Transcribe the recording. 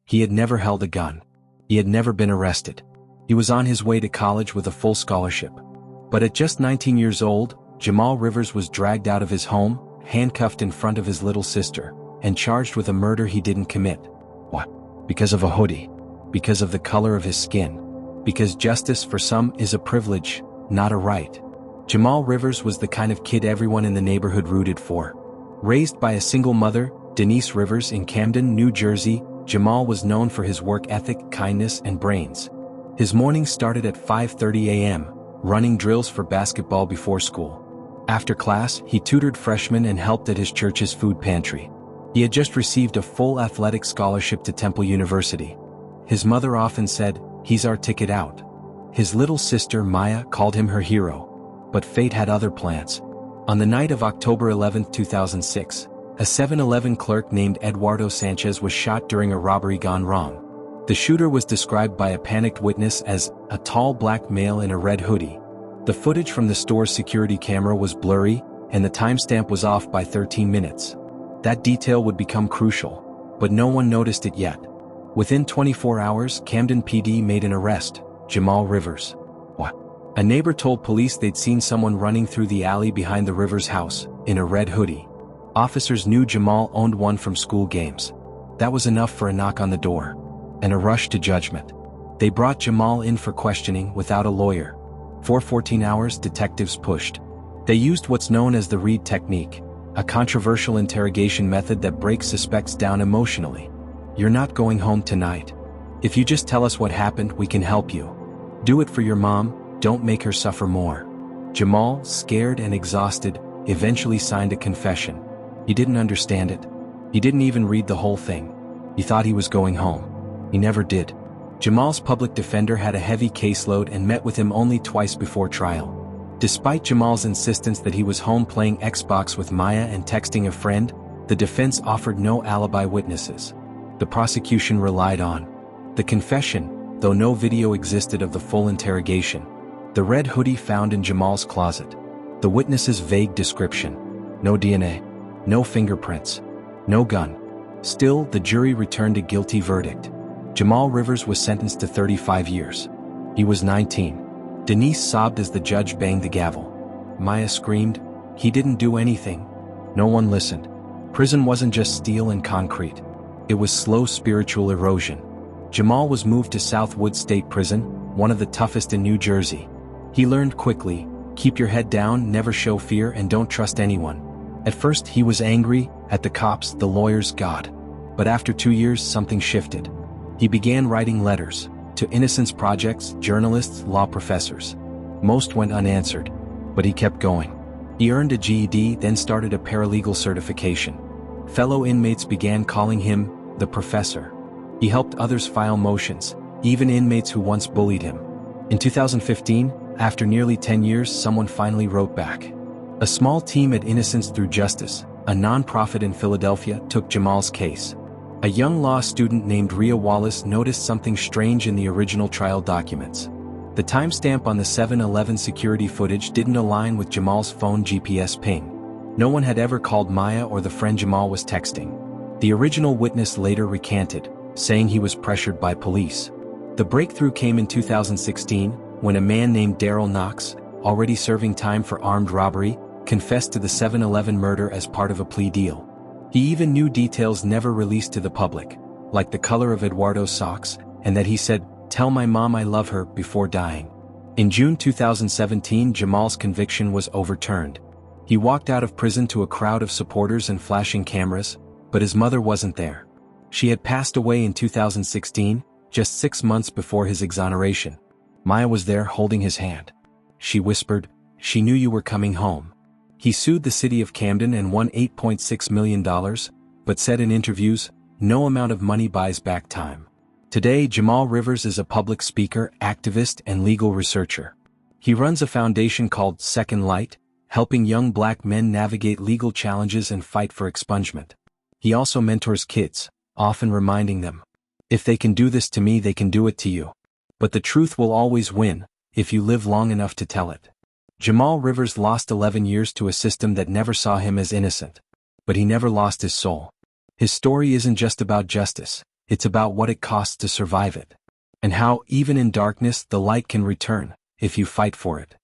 He had never held a gun. He had never been arrested. He was on his way to college with a full scholarship. But at just 19 years old, Jamal Rivers was dragged out of his home, handcuffed in front of his little sister, and charged with a murder he didn't commit. What? Because of a hoodie. Because of the color of his skin. Because justice for some is a privilege, not a right. Jamal Rivers was the kind of kid everyone in the neighborhood rooted for. Raised by a single mother, Denise Rivers, in Camden, New Jersey, Jamal was known for his work ethic, kindness, and brains. His mornings started at 5:30 a.m., running drills for basketball before school. After class, he tutored freshmen and helped at his church's food pantry. He had just received a full athletic scholarship to Temple University. His mother often said, "He's our ticket out." His little sister, Maya, called him her hero. But fate had other plans. On the night of October 11, 2006, a 7-Eleven clerk named Eduardo Sanchez was shot during a robbery gone wrong. The shooter was described by a panicked witness as a tall black male in a red hoodie. The footage from the store's security camera was blurry, and the timestamp was off by 13 minutes. That detail would become crucial, but no one noticed it yet. Within 24 hours, Camden PD made an arrest: Jamal Rivers. What? A neighbor told police they'd seen someone running through the alley behind the Rivers house, in a red hoodie. Officers knew Jamal owned one from school games. That was enough for a knock on the door. And a rush to judgment. They brought Jamal in for questioning without a lawyer. For 14 hours, detectives pushed. They used what's known as the Reed technique, a controversial interrogation method that breaks suspects down emotionally. "You're not going home tonight. If you just tell us what happened, we can help you. Do it for your mom, don't make her suffer more." Jamal, scared and exhausted, eventually signed a confession. He didn't understand it. He didn't even read the whole thing. He thought he was going home. He never did. Jamal's public defender had a heavy caseload and met with him only twice before trial. Despite Jamal's insistence that he was home playing Xbox with Maya and texting a friend, the defense offered no alibi witnesses. The prosecution relied on the confession, though no video existed of the full interrogation. The red hoodie found in Jamal's closet. The witness's vague description. No DNA. No fingerprints. No gun. Still, the jury returned a guilty verdict. Jamal Rivers was sentenced to 35 years. He was 19. Denise sobbed as the judge banged the gavel. Maya screamed, "He didn't do anything." No one listened. Prison wasn't just steel and concrete. It was slow spiritual erosion. Jamal was moved to Southwood State Prison, one of the toughest in New Jersey. He learned quickly, keep your head down, never show fear, and don't trust anyone. At first he was angry, at the cops, the lawyers, God. But after 2 years, something shifted. He began writing letters to Innocence Projects, journalists, law professors. Most went unanswered, but he kept going. He earned a GED, then started a paralegal certification. Fellow inmates began calling him the professor. He helped others file motions, even inmates who once bullied him. In 2015, after nearly 10 years, someone finally wrote back. A small team at Innocence Through Justice, a nonprofit in Philadelphia, took Jamal's case. A young law student named Rhea Wallace noticed something strange in the original trial documents. The timestamp on the 7-Eleven security footage didn't align with Jamal's phone GPS ping. No one had ever called Maya or the friend Jamal was texting. The original witness later recanted, saying he was pressured by police. The breakthrough came in 2016, when a man named Daryl Knox, already serving time for armed robbery, confessed to the 7-Eleven murder as part of a plea deal. He even knew details never released to the public, like the color of Eduardo's socks, and that he said, "Tell my mom I love her," before dying. In June 2017, Jamal's conviction was overturned. He walked out of prison to a crowd of supporters and flashing cameras, but his mother wasn't there. She had passed away in 2016, just 6 months before his exoneration. Maya was there holding his hand. She whispered, "She knew you were coming home." He sued the city of Camden and won $8.6 million, but said in interviews, "No amount of money buys back time." Today, Jamal Rivers is a public speaker, activist, and legal researcher. He runs a foundation called Second Light, helping young black men navigate legal challenges and fight for expungement. He also mentors kids, often reminding them, "If they can do this to me, they can do it to you. But the truth will always win, if you live long enough to tell it." Jamal Rivers lost 11 years to a system that never saw him as innocent. But he never lost his soul. His story isn't just about justice, It's about what it costs to survive it. And how, even in darkness, the light can return, if you fight for it.